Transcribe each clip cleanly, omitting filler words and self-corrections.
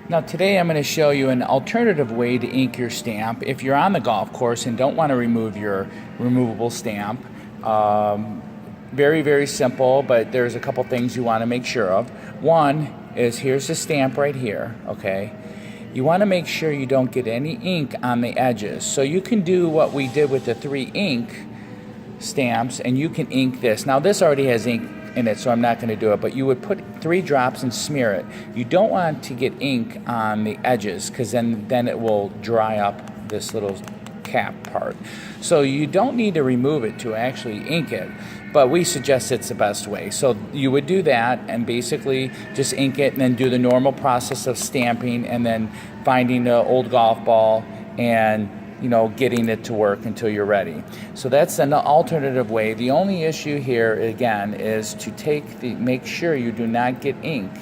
Now today I'm going to show you an alternative way to ink your stamp if you're on the golf course and don't want to remove your removable stamp. Very, very simple, but there's a couple things you want to make sure of. One is here's the stamp right here, okay? You want to make sure you don't get any ink on the edges. So you can do what we did with the 3 ink stamps and you can ink this. Now this already has ink in it, so I'm not going to do it, but you would put 3 drops and smear it. You don't want to get ink on the edges because then it will dry up this little cap part. So you don't need to remove it to actually ink it, but we suggest it's the best way. So you would do that and basically just ink it and then do the normal process of stamping and then finding the old golf ball and getting it to work until you're ready. So that's an alternative way. The only issue here again is to make sure you do not get ink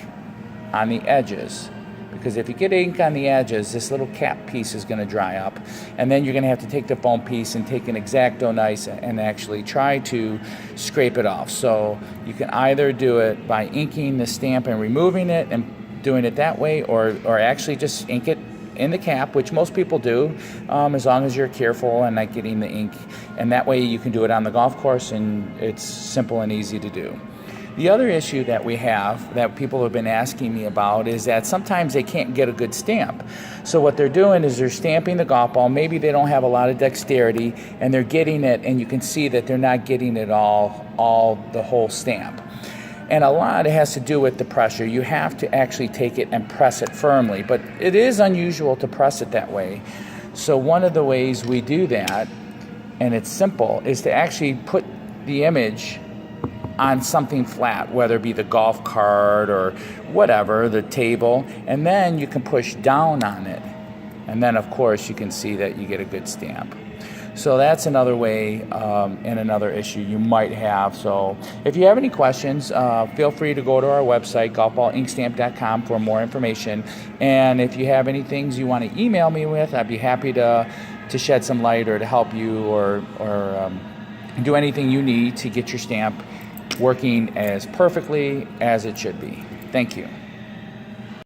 on the edges, because if you get ink on the edges, this little cap piece is going to dry up, and then you're going to have to take the foam piece and take an X-Acto knife and actually try to scrape it off. So you can either do it by inking the stamp and removing it and doing it that way, or actually just ink it in the cap, which most people do, as long as you're careful and not getting the ink. And that way you can do it on the golf course, and it's simple and easy to do. The other issue that we have that people have been asking me about is that sometimes they can't get a good stamp. So what they're doing is they're stamping the golf ball. Maybe they don't have a lot of dexterity and they're getting it, and you can see that they're not getting it all the whole stamp. And a lot it has to do with the pressure. You have to actually take it and press it firmly, but it is unusual to press it that way. So one of the ways we do that, and it's simple, is to actually put the image on something flat, whether it be the golf cart or whatever, the table, and then you can push down on it. And then of course you can see that you get a good stamp. So that's another way and another issue you might have. So if you have any questions, feel free to go to our website, golfballinkstamp.com, for more information. And if you have any things you want to email me with, I'd be happy to shed some light or to help you or do anything you need to get your stamp working as perfectly as it should be. Thank you.